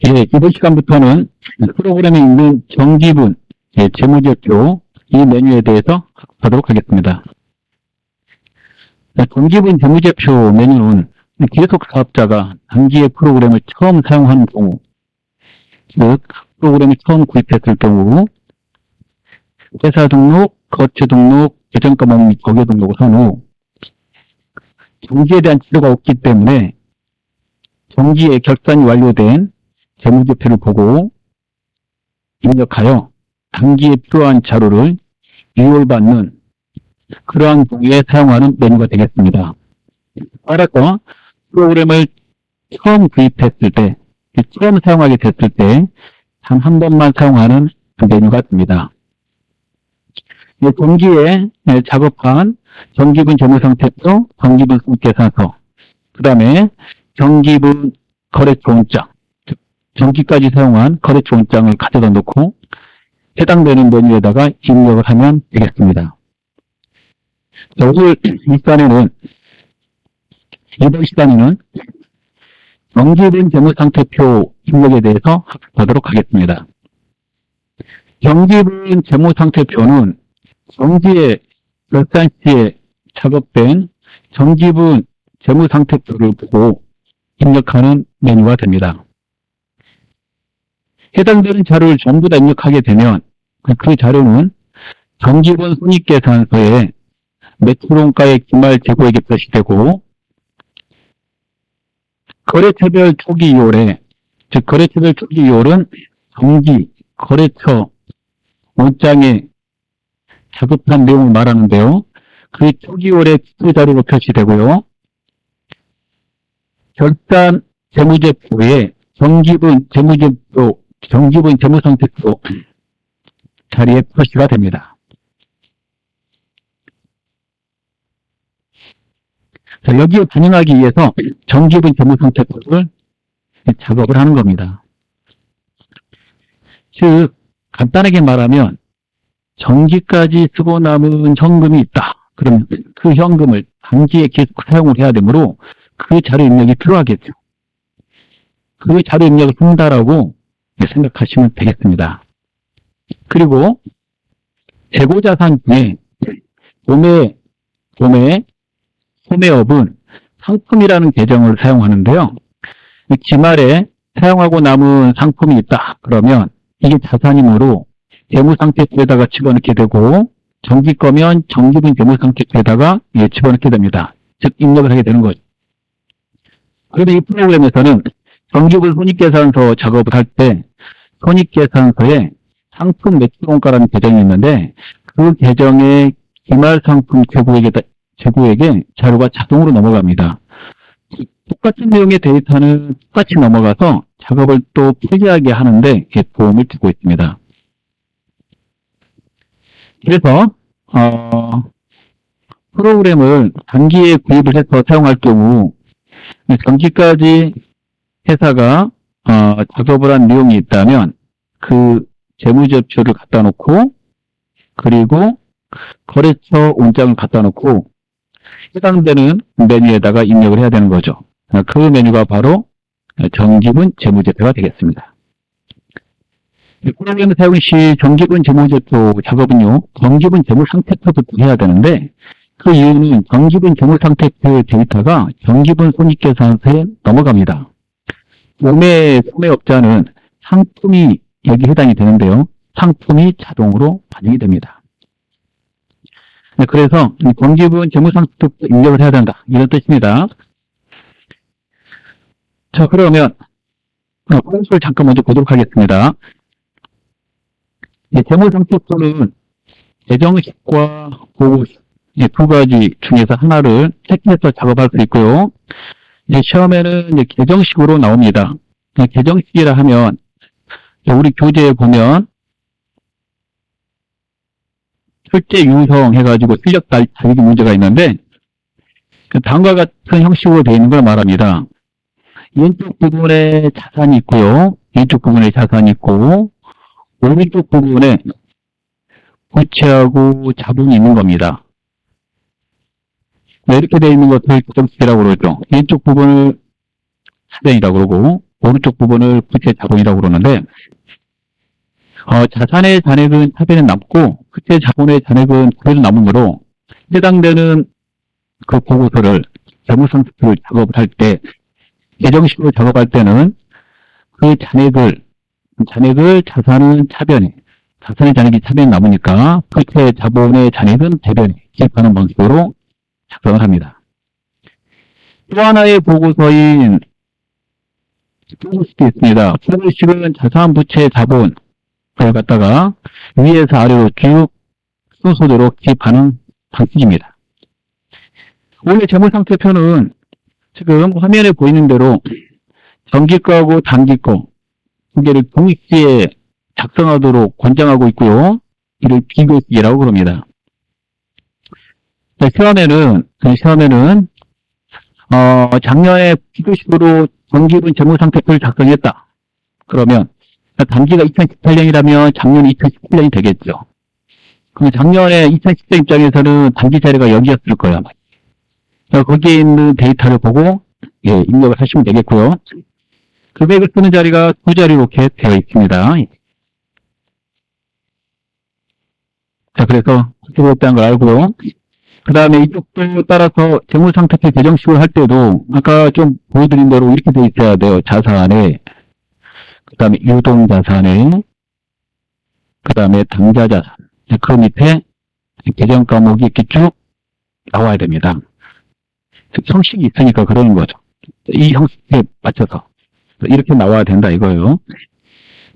예, 이번 시간부터는 프로그램에 있는 정기분, 재무제표 이 메뉴에 대해서 하도록 하겠습니다. 정기분 재무제표 메뉴는 계속 사업자가 단기의 프로그램을 처음 사용하는 경우, 즉 프로그램을 처음 구입했을 경우 회사 등록, 거치 등록, 계정과목 및 거래 등록을 한 후 정기에 대한 지도가 없기 때문에 정기의 결산이 완료된 재무제표를 보고 입력하여 단기에 필요한 자료를 이월받는 그러한 경우에 사용하는 메뉴가 되겠습니다. 따라서 프로그램을 처음 구입했을 때, 처음 사용하게 됐을 때 단 한 번만 사용하는 메뉴가 됩니다. 정기에 작업한 정기분 재무상태표, 정기분 손익계산서, 그 다음에 정기분 거래처 원장, 정기까지 사용한 거래처 원장을 가져다 놓고 해당되는 메뉴에다가 입력을 하면 되겠습니다. 오늘 이번 시간에는 정기분 재무상태표 입력에 대해서 학습하도록 하겠습니다. 정기분 재무상태표는 정기의 결산시에 작업된 정기분 재무상태표를 보고 입력하는 메뉴가 됩니다. 해당되는 자료를 전부 다 입력하게 되면 그 자료는 정기분 손익계산서에 매출원가의 기말 재고액이 표시되고 거래처별 초기 이율에, 즉 거래처별 초기 이율은 정기 거래처 원장에 작업한 내용을 말하는데요. 그 초기 이율의 기초 자료로 표시되고요. 결산 재무제표에 정기분 재무상태표 자리에 표시가 됩니다. 자, 여기에 반영하기 위해서 정기분 재무상태표를 작업을 하는 겁니다. 즉 간단하게 말하면 정기까지 쓰고 남은 현금이 있다. 그러면 그 현금을 단기에 계속 사용을 해야 되므로 그 자료 입력이 필요하겠죠. 그 자료 입력을 한다라고 생각하시면 되겠습니다. 그리고 재고자산 중에 소매업은 상품이라는 계정을 사용하는데요. 기말에 사용하고 남은 상품이 있다. 그러면 이게 자산이므로 재무상태표에다가 집어넣게 되고 정기 거면 정기분 재무상태표에다가 집어넣게 됩니다. 즉 입력을 하게 되는 거죠. 그러면 이 프로그램에서는 정기분 손익계산서 작업을 할 때 손익계산서에 상품 매출원가라는 계정이 있는데 그 계정의 기말상품 재고액에 자료가 자동으로 넘어갑니다. 똑같은 내용의 데이터는 똑같이 넘어가서 작업을 또 편리하게 하는데 도움을 주고 있습니다. 그래서 프로그램을 단기에 구입을 해서 사용할 경우 정기까지 회사가 작업을 한 내용이 있다면 그 재무제표를 갖다 놓고 그리고 거래처 원장을 갖다 놓고 해당되는 메뉴에다가 입력을 해야 되는 거죠. 그 메뉴가 바로 정기분 재무제표가 되겠습니다. 프로그램 사용 시 정기분 재무제표 작업은요, 정기분 재무상태표부터 해야 되는데 그 이유는 정기분 재무상태표의 데이터가 정기분 손익계산서에 넘어갑니다. 소매업자는 상품이 여기 해당이 되는데요. 상품이 자동으로 반영이 됩니다. 그래서 정기분 재무상태표 입력을 해야 된다. 이런 뜻입니다. 자, 그러면 콘솔 잠깐 먼저 보도록 하겠습니다. 재무상태표는 계정식과 보고식 두 가지 중에서 하나를 택해서 작업할 수 있고요. 시험에는 계정식으로 나옵니다. 계정식이라 하면 우리 교재에 보면 출제 유형 해가지고 실력 달리기 문제가 있는데 다음과 같은 형식으로 되어 있는 걸 말합니다. 왼쪽 부분에 자산이 있고요. 왼쪽 부분에 자산이 있고 오른쪽 부분에 부채하고 자본이 있는 겁니다. 이렇게 되어 있는 것을 계정식이라고 그러죠. 왼쪽 부분을 사변이라고 그러고 오른쪽 부분을 부채 자본이라고 그러는데, 자산의 잔액은 차변에 남고, 부채 자본의 잔액은 그대로 남으므로, 해당되는 그 보고서를, 재무상태표를 작업을 할 때, 계정식으로 작업할 때는 그 잔액을 자산은 차변에, 자산의 잔액이 차변에 남으니까, 부채 자본의 잔액은 대변에 기입하는 방식으로 작성을 합니다. 또 하나의 보고서인 플랫식이 있습니다. 플랫식은 자산, 부채, 자본을 갖다가 위에서 아래로 쭉 순서대로 기입하는 방식입니다. 원래 재무상태표는 지금 화면에 보이는 대로 정기과하고 단기과 두 개를 동시에 작성하도록 권장하고 있고요. 이를 비교식이라고 그럽니다. 시험에는 작년에 비교식으로 정기분 재무상태표를 작성했다. 그러면 단기가 2018년이라면 작년이 2017년이 되겠죠. 그럼 작년에 2010년 입장에서는 단기 자료가 여기였을 거예요. 거기에 있는 데이터를 보고 입력을 하시면 되겠고요. 금액을 쓰는 자리가 두 자리로 이렇게 되어 있습니다. 자, 그래서 그렇게 되었다는 걸 알고요. 그 다음에 이쪽도 따라서 재무상태표 계정식을 할 때도 아까 좀 보여드린 대로 이렇게 되어 있어야 돼요. 자산에, 그 다음에 유동자산에, 그 다음에 당좌자산. 그 밑에 계정 과목이 이렇게 쭉 나와야 됩니다. 형식이 있으니까 그러는 거죠. 이 형식에 맞춰서 이렇게 나와야 된다 이거예요.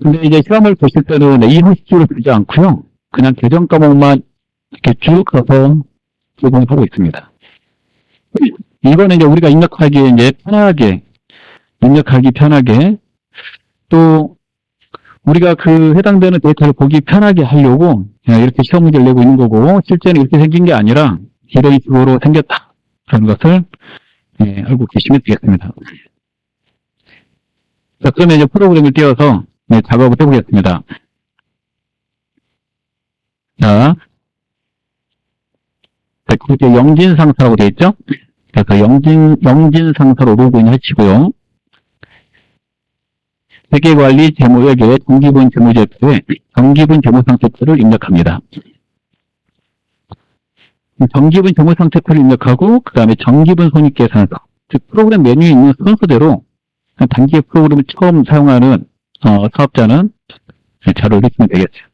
근데 이제 시험을 보실 때는 이 형식으로 쓰지 않고요. 그냥 계정 과목만 이렇게 쭉 가서 제공하고 있습니다. 이거는 이제 우리가 입력하기에 이제 입력하기 편하게 또 우리가 그 해당되는 데이터를 보기 편하게 하려고 그냥 이렇게 시험 문제를 내고 있는 거고 실제는 이렇게 생긴 게 아니라 이런 식으로 생겼다. 그런 것을 알고 계시면 되겠습니다. 자, 그러면 이제 프로그램을 띄워서 작업을 해보겠습니다. 자, 이제 영진상사라고 되어 있죠? 그래서 영진상사로 로그인 하시고요. 회계관리 재무회계 정기분 재무제표에 정기분 재무상태표를 입력합니다. 정기분 재무상태표를 입력하고 그 다음에 정기분 손익계산서, 즉 프로그램 메뉴에 있는 순서대로 단기의 프로그램을 처음 사용하는 사업자는 자료를 쓰면 되겠죠.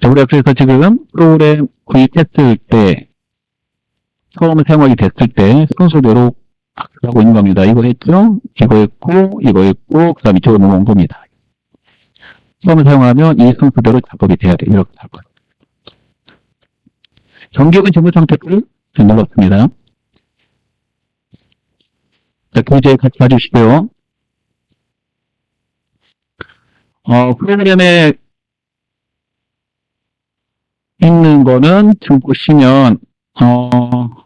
자, 우리가 그래서 지금 프로그램 구입했을 때 처음 사용하게 됐을 때 순서대로 하고 있는 겁니다. 이거 했죠? 이거 했고 그 다음에 이쪽으로 넘어온 겁니다. 처음 사용하면 이 순서대로 작업이 돼야 돼. 이렇게 할 거예요. 정기분 재무상태표를 눌렀습니다. 자, 교재 같이 봐주시고요. 프로그램에 있는 거는 지금 보시면,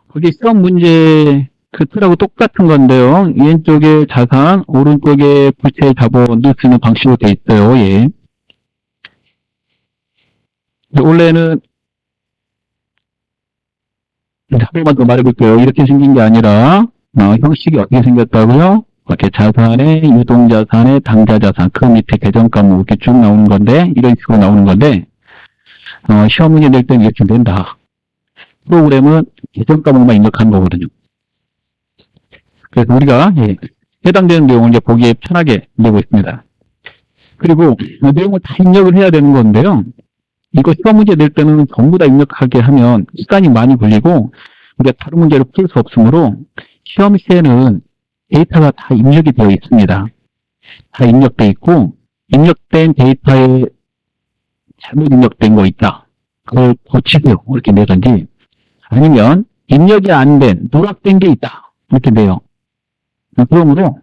거기 시험 문제 그 틀하고 똑같은 건데요. 왼쪽에 자산, 오른쪽에 부채 자본 넣을 수 있는 방식으로 되어 있어요. 예. 원래는 한 번만 더 말해볼게요. 이렇게 생긴 게 아니라 형식이 어떻게 생겼다고요? 이렇게 자산에 유동자산에 당좌자산 그 밑에 계정 과목 이렇게 쭉 나오는 건데 이런 식으로 나오는 건데 시험 문제 낼 때는 이렇게 된다. 프로그램은 계정 과목만 입력하는 거거든요. 그래서 우리가 해당되는 내용을 이제 보기에 편하게 내고 있습니다. 그리고 내용을 다 입력을 해야 되는 건데요. 이거 시험 문제 낼 때는 전부 다 입력하게 하면 시간이 많이 걸리고 우리가 다른 문제를 풀 수 없으므로 시험 시에는 데이터가 다 입력이 되어 있습니다. 다 입력되어 있고 입력된 데이터에 잘못 입력된 거 있다. 그걸 고치세요. 이렇게 내던지 아니면 입력이 안 된 누락된 게 있다. 이렇게 돼요. 그러므로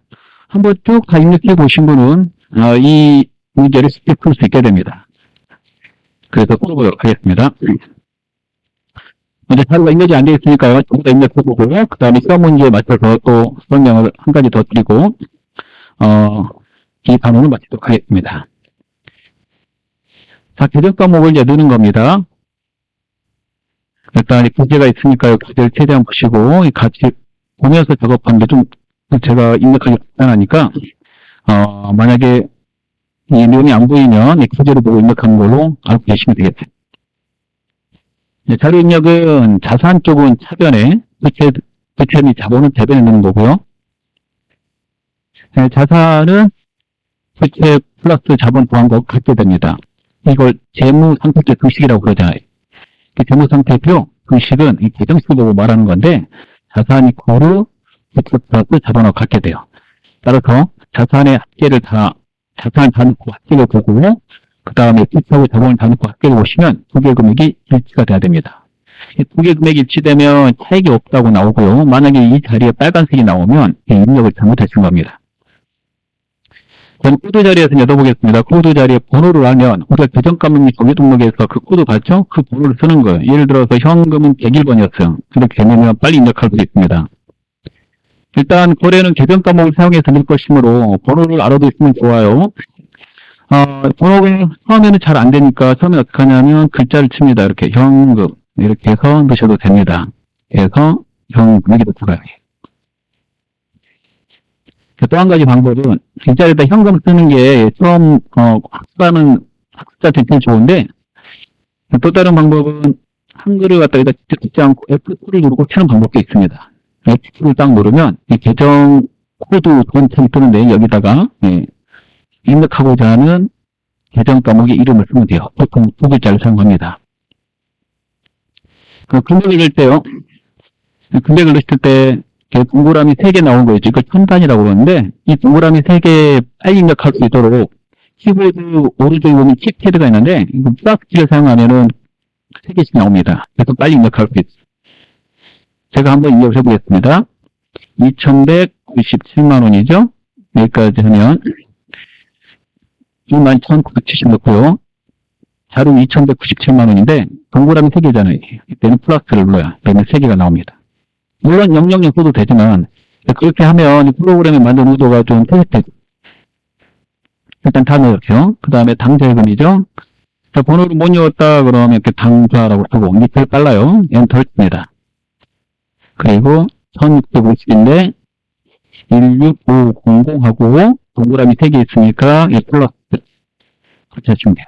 한번 쭉 다 입력해 보신 분은 이 문제를 쉽게 풀 수 있게 됩니다. 그래서 풀어보도록 하겠습니다. 먼저 자료가 입력이 안 되어 있으니까요. 전부 다 입력해보고요. 그 다음에 시험 문제에 맞춰서 또 설명을 한 가지 더 드리고 이 반응을 마치도록 하겠습니다. 자, 계정 과목을 이제 넣는 겁니다. 일단 교재가 있으니까요. 교재를 최대한 보시고 같이 보면서 작업하는데 좀 제가 입력하기 간단하니까 만약에 이 내용이 안 보이면 엑셀을 보고 입력하는 걸로 알고 계시면 되겠죠. 자료 입력은 자산 쪽은 차변에, 부채 및 자본은 대변에 넣는 거고요. 자산은 부채 플러스 자본 보완과 같게 됩니다. 이걸 재무상태표 등식이라고 그러잖아요. 재무상태표 등식은 이 계정식을 보고 말하는 건데, 자산 이코르 부채 플러스 자본과 같게 돼요. 따라서 자산의 합계를 자산을 다 넣고 합계를 보고, 그 다음에 부채하고 자본을 다 넣고 합계를 보시면 두 개 금액이 일치가 돼야 됩니다. 이 두 개 금액이 일치되면 차익이 없다고 나오고요. 만약에 이 자리에 빨간색이 나오면 입력을 잘못하신 겁니다. 저는 코드 자리에서 여쭤보겠습니다. 코드 자리에 번호를 알면 우리가 계정가명이 정기 등록에서 그 코드 봤죠? 그 번호를 쓰는 거예요. 예를 들어서 현금은 101번이었어요. 그렇게 되면 빨리 입력할 수 있습니다. 일단 거래는 계정가목을 사용해서 낼 것이므로 번호를 알아도 있으면 좋아요. 번호가 처음에는 잘 안 되니까 처음에 어떻게 하냐면 글자를 칩니다. 이렇게 현금 이렇게 해서 넣으셔도 됩니다. 그래서 현금액이 들어가요. 또 한 가지 방법은 이 자리에다 현금 쓰는 게 처음 학습자한테 제일 좋은데, 또 다른 방법은 한글을 갖다 여기다 직접 듣지 않고 F2를 누르고 켜는 방법도 있습니다. F2를 딱 누르면 이 계정 코드 본체이 뜨는데 여기다가 입력하고자 하는 계정 과목의 이름을 쓰면 돼요. 보통 두 글자를 사용합니다. 금액을 넣을 때요. 금액을 넣으실 때 동그라미 3개 나온 거죠. 이걸 천단이라고 그러는데, 이 동그라미 3개 빨리 입력할 수 있도록 키보드 오른쪽에 보면 킵패드가 있는데, 이거 플러스키를 사용하면은 3개씩 나옵니다. 그래서 빨리 입력할 수 있어요. 제가 한번 입력을 해보겠습니다. 2,197만 원이죠. 여기까지 하면 21,970 넣고요. 자료 2,197만 원인데 동그라미 3개잖아요. 이때는 플러스를 눌러야 그러면 3개가 나옵니다. 물론 000 써도 되지만 그렇게 하면 이 프로그램에 만든 의도가 좀 퇴색되고, 일단 다 넣을게요. 그 다음에 당좌예금이죠. 자, 번호를 못 넣었다 그러면 이렇게 당좌라고 하고 밑을 빨라요. 엔터를 칩니다. 그리고 1650인데 16500하고 동그라미 3개 있으니까 이 플러스 같이 하시면 돼요.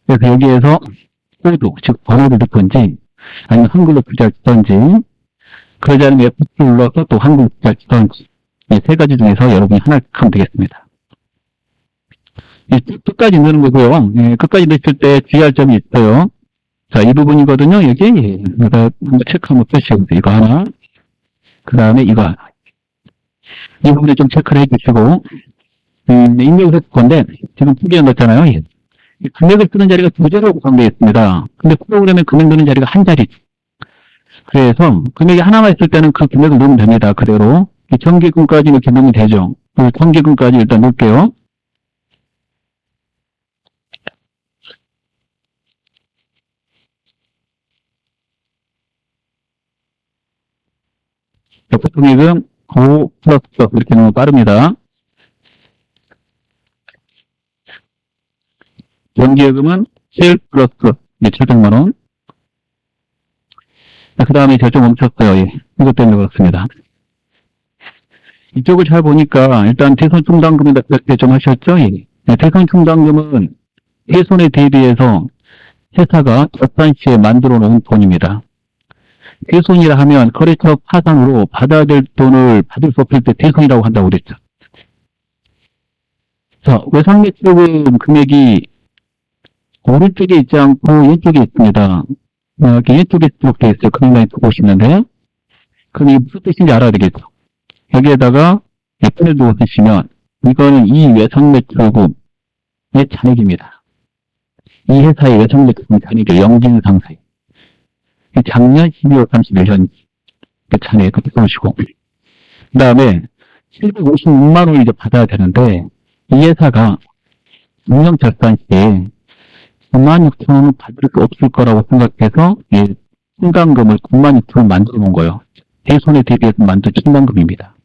그래서 여기에서 코드, 즉 번호를 넣든지 아니면 한글로 글자를 쓰든지, 그러지 않으면 F2 눌러서 또 한글 글자를 쓰든지, 이 세 가지 중에서 여러분이 하나 하면 되겠습니다. 끝까지 넣는 거고요. 끝까지 넣으실 때 주의할 점이 있어요. 자, 이 부분이거든요. 여기 한번 체크 한번 쓰시고, 이거 하나, 그 다음에 이거 하나. 이 부분에 좀 체크를 해주시고, 입력을 했을 건데 지금 2개 넣었잖아요. 금액을 쓰는 자리가 2자리로 구성되어 있습니다. 근데 프로그램에 금액 넣는 자리가 한 자리죠. 그래서 금액이 하나만 있을 때는 그 금액을 넣으면 됩니다. 그대로. 정기금까지 이렇게 넣으면 되죠. 정기금까지 일단 넣을게요. 금액은 5 플러스 이렇게 넣으면 빠릅니다. 연기예금은 7 플러스 700만 원. 그 다음에 제가 좀 멈췄어요. 이것 때문에 그렇습니다. 이쪽을 잘 보니까 일단 대손 충당금에 좀 하셨죠? 대손 충당금은 대손에 대비해서 회사가 결산 시에 만들어 놓은 돈입니다. 대손이라 하면 거래처 파산으로 받아야 될 돈을 받을 수 없을 때 대손이라고 한다고 그랬죠. 자, 외상매출금 금액이 오른쪽에 있지 않고 왼쪽에 있습니다. 이렇게 왼쪽에 되어 있어요. 금액라인 두고 오시는데, 그럼 이게 무슨 뜻인지 알아야 되겠죠. 여기에다가 F를 두고 쓰시면 이거는 이 외상매출금의 잔액입니다. 이 회사의 외상매출금 잔액이 영진상세. 작년 12월 31일 그 잔액 그렇게 써주시고, 그 다음에 756만 원을 이제 받아야 되는데, 이 회사가 운영결산 시에 96,000원은 받을 수 없을 거라고 생각해서 충당금을 96,000원 만들어 놓은 거예요. 대손에 대비해서 만든 충당금입니다.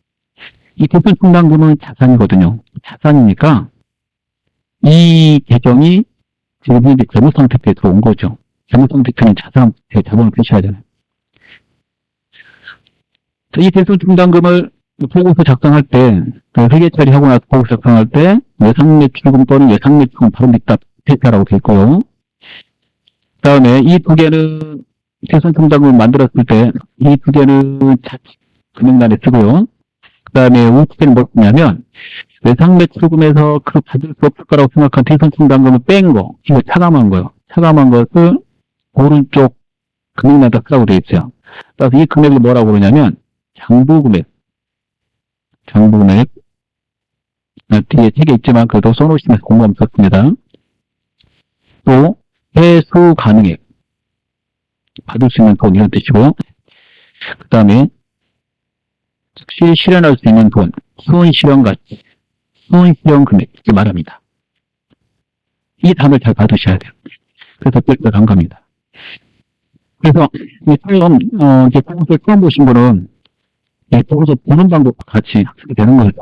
이 대손 충당금은 자산이거든요. 자산이니까 이 계정이 지금 현재 재무상태표에 들어온 거죠. 재무상태표는 자본을 표시하잖아요. 이 대손 충당금을 보고서 작성할 때, 그 회계 처리하고 나서 보고서 작성할 때, 외상매출금 또는 외상매출금 바로 밑다 대표라고 되어 있고요. 그 다음에 이 두 개는 최선총장을 만들었을 때, 이 두 개는 금융란에 쓰고요. 그 다음에 우측에는 뭘 쓰냐면, 외상매출금에서 그 받을 수 없을 거라고 생각한 최선총장금을 뺀 거, 이거 차감한 거요. 차감한 것을 오른쪽 금액에다 쓰라고 되어 있어요. 그래서 이 금액을 뭐라고 그러냐면 장부금액 뒤에 책에 있지만 그래도 써놓으시면서 공부하면 좋습니다. 또 회수 가능액 받을 수 있는 돈 이런 뜻이고, 그 다음에 즉시 실현할 수 있는 돈 수은실현가치 수은실현 금액 이렇게 말합니다. 이 단어를 잘 받으셔야 돼요. 그래서 별도로 한 겁니다. 그래서 처음 이제 보고서를 처음 보신 분은 보고서 보는 방법과 같이 학습이 되는 거죠.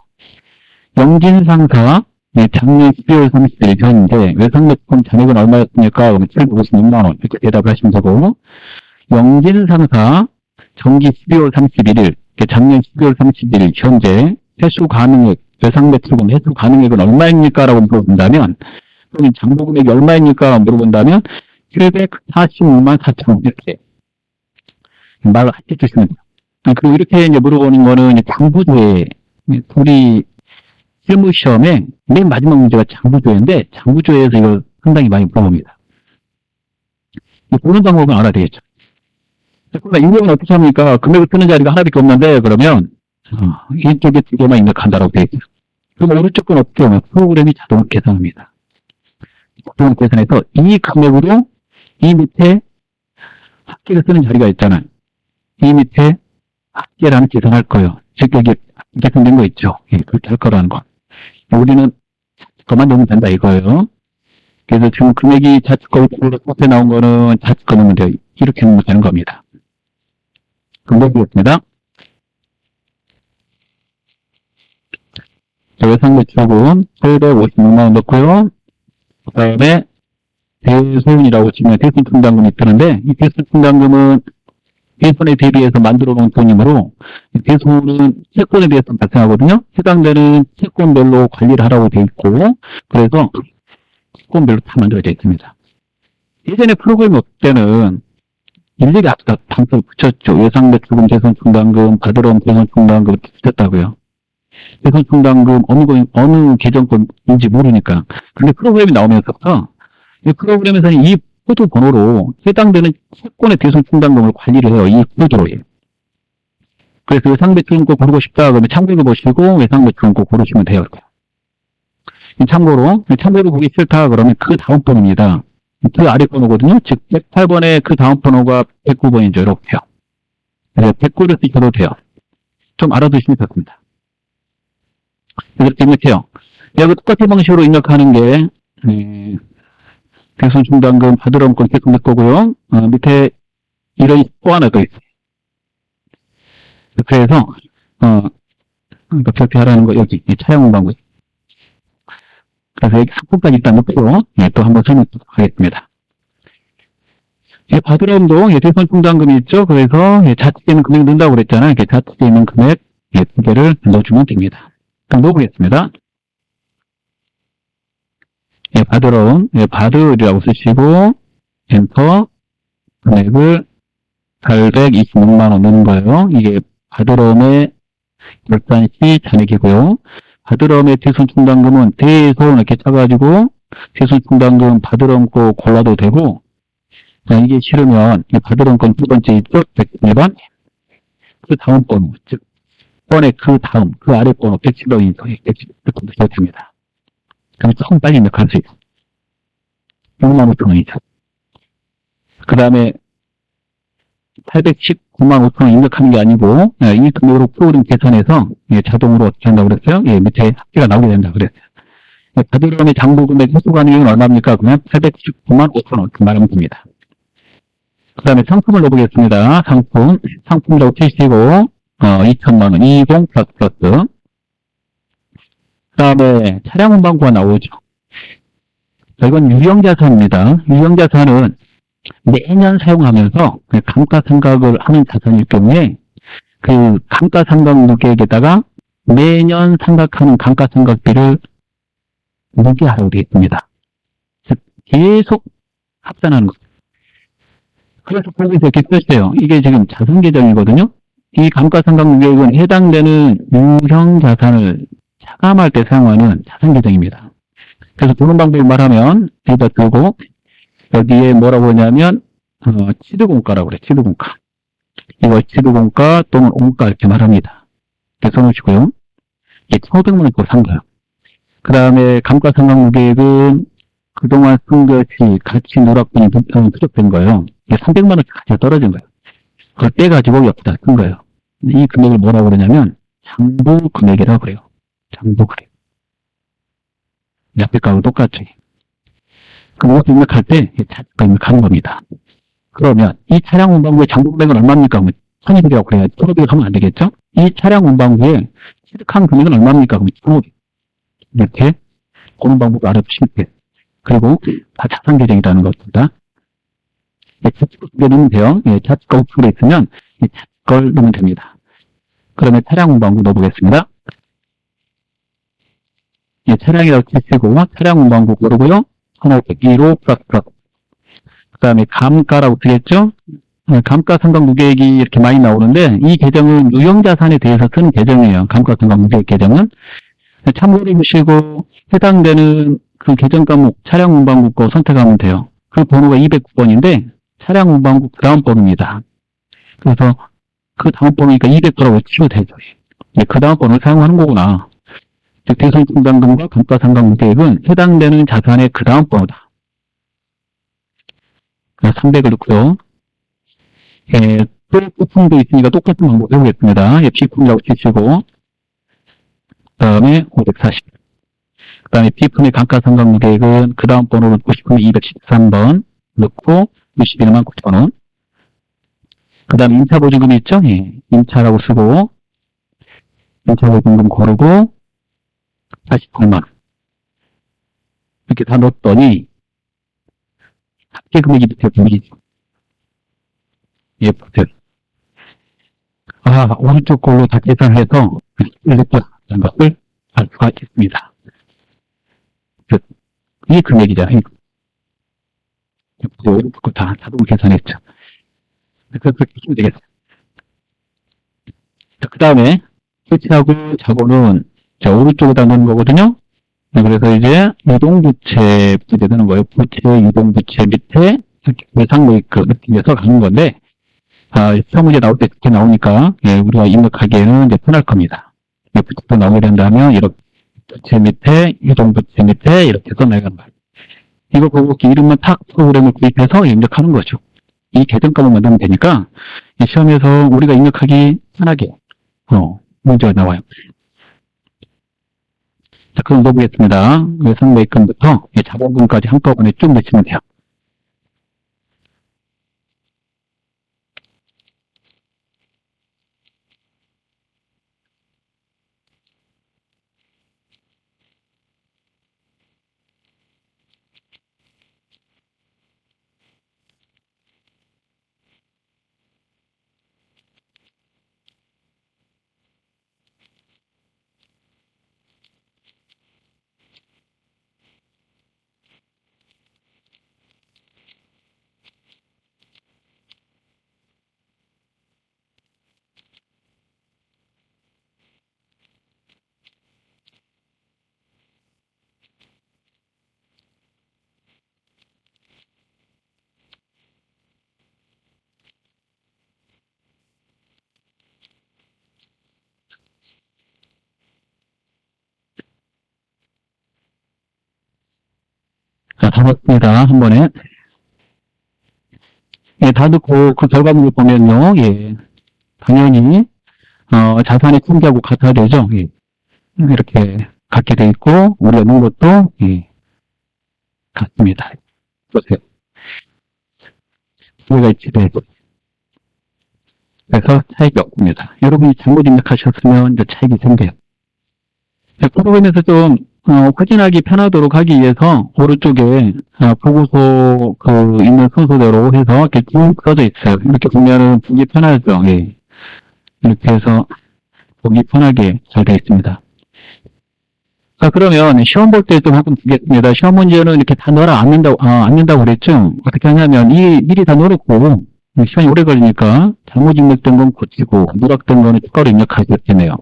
영진상사 작년 12월 30일 현재 외상매출금 잔액은 얼마였습니까? 그러면 756만 원 이렇게 대답을 하시면 되고, 영진상사 정기 12월 31일 작년 12월 31일 현재 회수 가능액 외상매출금 회수 가능액은 얼마입니까? 라고 물어본다면, 또는 장부금액이 얼마입니까? 물어본다면 746만 4천 원 이렇게 말을 해주시면 돼요. 그리고 이렇게 이제 물어보는 거는 이제 장부조회, 우리 실무시험에 맨 마지막 문제가 장부조회인데, 장부조회에서 이걸 상당히 많이 물어봅니다. 보는 방법은 알아야 되겠죠. 그러면 인력은 어떻게 합니까? 금액을 쓰는 자리가 하나밖에 없는데, 그러면 이쪽에 두 개만 입력한다라고 되어 있어요. 그럼 오른쪽 건 어떻게 하면 프로그램이 자동으로 계산합니다. 자동으로 계산해서 이 금액으로 이 밑에 합계를 쓰는 자리가 있잖아요. 이 밑에 합계라는 계산할 거예요. 즉 여기 계산된 거 있죠. 예, 그렇게 할 거라는 거. 우리는 그만 넣으면 된다 이거예요. 그래서 지금 금액이 자칫거 앞에 나온 거는 자칫거 넣으면 돼요. 이렇게 넣으면 되는 겁니다. 그럼 넣어보겠습니다. 외상매출금 756만 원 넣고요. 그 다음에 대손이라고 치면 대손충당금이 뜨는데, 이 대손충당금은 대손에 대비해서 만들어 놓은 돈이므로, 대손은 채권에 대해서 발생하거든요. 해당되는 채권별로 관리를 하라고 되어 있고, 그래서 채권별로 다 만들어져 있습니다. 예전에 프로그램이 없을 때는 일일이 앞에다 단서를 붙였죠. 외상매출금, 대손충당금, 받으러 온 대손충당금을 붙였다고요. 대손충당금 어느 계정권인지 모르니까. 근데 프로그램이 나오면서부터 이 프로그램에서는 이 코드 번호로 해당되는 채권의 대손충당금을 관리를 해요. 이 코드로. 그래서 외상매출금 꼭 고르고 싶다 그러면 참고로 보시고 외상매출금 꼭 고르시면 돼요. 참고로 보기 싫다 그러면 그 다음 번호입니다. 그 아래 번호거든요. 즉 108번에 그 다음 번호가 109번이죠. 이렇게요. 그래서 109를 쓰셔도 돼요. 좀 알아두시면 좋습니다. 이렇게 입력해요. 여기 똑같은 방식으로 입력하는 게 대손충당금 받으러 온 건 계속 낼 거고요. 밑에 이런 또 하나 더 있어요. 그래서 그렇게 하라는 거 여기 차용 방법. 그래서 여기 상품까지 일단 넣고 또 한번 설명드리도록 하겠습니다. 받으러 온도 대손충당금이 있죠. 그래서 자칫에 있는 금액 넣는다고 그랬잖아요. 자칫에 있는 금액 두 개를 넣어주면 됩니다. 그럼 넣어보겠습니다. 받으러 온, 받으리라고 쓰시고, 엔터, 금액을 826만원 넣는 거예요. 이게 받으러 온의 결산시 잔액이고요. 받으러 온의 대손충당금은 대손 이렇게 쳐가지고, 대손충당금 받으러 온 거 골라도 되고, 이게 싫으면, 받으러 온 건 두 번째 있죠? 101번. 그 다음 번호, 즉, 번에 그 다음, 그 아래 번호 110번이 이렇게 넣으셔도 됩니다. 그럼 조금 빨리 입력할 수 있어요. 65,000원이죠. 그 다음에 819만 5천 원 입력하는 게 아니고 이 금액으로 프로그램 계산해서 자동으로 어떻게 한다고 그랬어요? 밑에 합계가 나오게 된다 그랬어요. 받으러의 장부금액 회수 가능액은 얼마입니까? 그러면 819만 5천 원 말하면 됩니다. 그 다음에 상품을 넣어보겠습니다. 상품이라고 치시고 2천만 원 20 플러스 그 다음에 차량 운반구가 나오죠. 이건 유형자산입니다. 유형자산은 매년 사용하면서 감가상각을 하는 자산일 경우에 그 감가상각 누계액에다가 매년 상각하는 감가상각비를 누계하라고 되어 있습니다. 즉, 계속 합산하는 것. 그래서 거기서 이렇게 썼어요. 이게 지금 자산계정이거든요. 이 감가상각 누계액은 해당되는 유형 자산을 차감할 때 사용하는 자산계정입니다. 그래서 보는 방법을 말하면 여기다 두고 여기에 뭐라고 하냐면 취득원가라고 그래. 취득원가. 이걸 취득원가 또는 원가 이렇게 말합니다. 이렇게 써놓으시고요. 이게 1,500만 원 주고 산 거예요. 그 다음에 감가상각 누계액은 그동안 쓴 것이 가치 누락분이 누적된 거예요. 이게 300만 원씩 가치가 떨어진 거예요. 그걸 떼가지고 여기다 쓴 거예요. 이 금액을 뭐라고 그러냐면 장부 금액이라고 그래요. 장부 금액. 앞에 거하고 똑같죠. 그럼 이것도 입력할 때 자체가 입력하는 겁니다. 그러면 이 차량 운반부의 장부 금액은 얼마입니까? 1,200이라고 그래야 1,500을 하면 안 되겠죠? 이 차량 운반부의 취득한 금액은 얼마입니까? 그럼 1,500. 이렇게 보는 방법을 알아두시면 돼요. 그리고 다 자산 계정이라는 것입니다. 자칙걸 넣으면 돼요. 자칙걸 우측으로 있으면 자칙걸 넣으면 됩니다. 그러면 차량 운반부 넣어보겠습니다. 차량이라고 치시고 차량 운반부 고르고요. 1,500, 1호 플러스. 그 다음에 감가라고 쓰겠죠? 감가상각 누계액이 이렇게 많이 나오는데 이 계정은 유형자산에 대해서 쓰는 계정이에요. 감가상각 누계액 계정은. 참고해 보시고 해당되는 그 계정 과목 차량 운반국 거 선택하면 돼요. 그 번호가 209번인데 차량 운반국 그 다음 번호입니다. 그래서 그 다음 번호니까 200번라고 치면 되죠. 그 다음 번호를 사용하는 거구나. 즉 대손분담금과 감가상각 누계액은 해당되는 자산의 그 다음 번호다. 그래서 300을 넣고요. 또 부품도 있으니까 똑같은 방법 해보겠습니다. B품이라고 치시고 그 다음에 540. 그 다음에 B품의 감가상각 누계액은 그 다음 번호를 넣고 싶으면 213번 넣고 61만 9천원. 그 다음에 임차보증금이 있죠? 임차라고 쓰고 임차보증금 고르고 48만원. 이렇게 다 넣었더니 합계 금액이 밑에 보이죠? 보세요. 오른쪽 걸로 다 계산해서 일렉트라는 것을 알 수가 있습니다. 이 금액이잖아요. 오른쪽 거 다 자동 계산했죠. 그래서 그렇게 하시면 되겠어요. 그 다음에 설치하고 자본은 오른쪽에다 넣는 거거든요. 그래서 이제 유동부채 부채 되는 거예요. 부채, 유동부채 밑에 외상모의크 느낌에서 가는 건데, 시험 문제 나올 때 이렇게 나오니까, 우리가 입력하기에는 이제 편할 겁니다. 부채도 나오게 된다면, 이렇게 부채 밑에, 유동부채 밑에 이렇게 써나가는 거예요. 이거 보고 이름만 탁 프로그램을 구입해서 입력하는 거죠. 이 계정값을 만들면 되니까, 시험에서 우리가 입력하기 편하게, 문제가 나와요. 자, 그럼 넣어보겠습니다. 외상매입금부터 자본금까지 한꺼번에 쭉 넣으시면 돼요. 자, 다 넣었습니다. 한 번에. 다 넣고 그 결과물을 보면요. 당연히 자산의 크기하고 같아야 되죠. 이렇게 같게 돼 있고 우리가 넣은 것도 같습니다. 보세요. 우리가 일치돼. 그래서 차익이 없습니다. 여러분이 잘못 입력하셨으면 이제 차익이 생겨요. 프로그램에서 좀 확인하기 편하도록 하기 위해서 오른쪽에 보고서 있는 순서대로 해서 이렇게 쭉 써져 있어요. 이렇게 보면은 보기 편하죠. 이렇게 해서 보기 편하게 잘 되어 있습니다. 자, 그러면 시험 볼 때 좀 한번 보겠습니다. 시험 문제는 이렇게 다 넣어라 안 된다고 그랬죠? 어떻게 하냐면, 미리 다 넣어놓고, 시간이 오래 걸리니까, 잘못 입력된 건 고치고, 누락된 거는 추가로 입력하셨겠네요.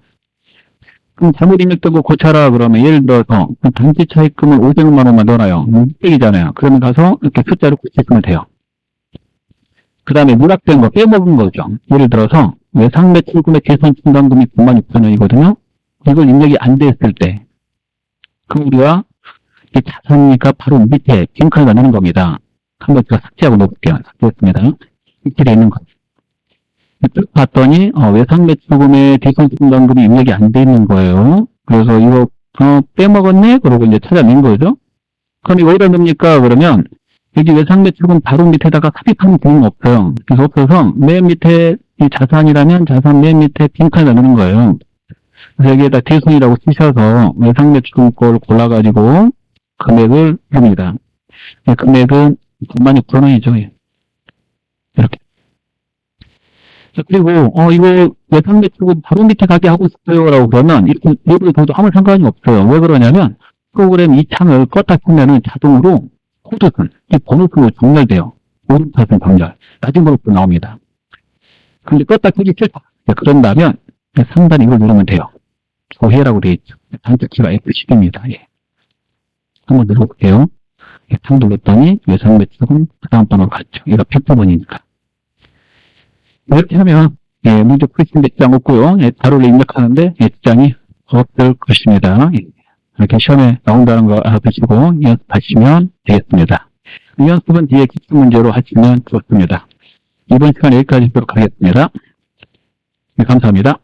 그럼 잘못 입력된 거 고쳐라, 그러면 예를 들어서, 단기 차입금을 500만 원만 넣어놔요. 600이잖아요. 그러면 가서 이렇게 숫자를 고치시면 돼요. 그 다음에 누락된 거 빼먹은 거죠. 예를 들어서, 외상 매출금의 개선 충당금이 96,000원이거든요. 이걸 입력이 안 됐을 때, 그럼 우리가 이 자산이니까 바로 밑에 핑크가 나는 겁니다. 한번 제가 삭제하고 넣어볼게요. 삭제했습니다. 이렇게 되어 있는 거죠. 쭉 봤더니 외상 매출금의 대손 충당금이 입력이 안 돼 있는 거예요. 그래서 이거 빼먹었네? 그러고 이제 찾아낸 거죠. 그럼 이거 어디다 넣습니까? 그러면 여기 외상 매출금 바로 밑에다가 삽입하는 기능이 없어요. 그래서 없어서 맨 밑에 이 자산이라면 자산 맨 밑에 핑크가 나는 거예요. 그래서 여기에다 대손이라고 쓰셔서 외상 매출금 걸 골라가지고 금액을 합니다. 금액은 96,000원이죠. 이렇게. 자, 그리고 이거 외상 매출금 바로 밑에 가게 하고 싶어요라고 그러면 이렇게 랩을 둬도 아무 상관이 없어요. 왜 그러냐면 프로그램 이 창을 껐다 켜면은 자동으로 코드순, 이 번호수로 정렬돼요. 오른편순 정렬. 낮은 번호수 나옵니다. 근데 껐다 켜기 싫다. 그런다면 상단에 이걸 누르면 돼요. 조회라고 되어 있죠. 단축키가 F10입니다. 예. 한번 눌러볼게요. 예, 탁 눌렀더니 외상 매출금 그 다음 번호로 갔죠. 이거 100번이니까. 이렇게 하면 문제 풀이신데 지장 없고요. 자료를 입력하는데 지장이 없을 것입니다. 이렇게 시험에 나온다는 거 알아두시고 연습하시면 되겠습니다. 이 연습은 뒤에 기출 문제로 하시면 좋습니다. 이번 시간 여기까지 하도록 하겠습니다. 감사합니다.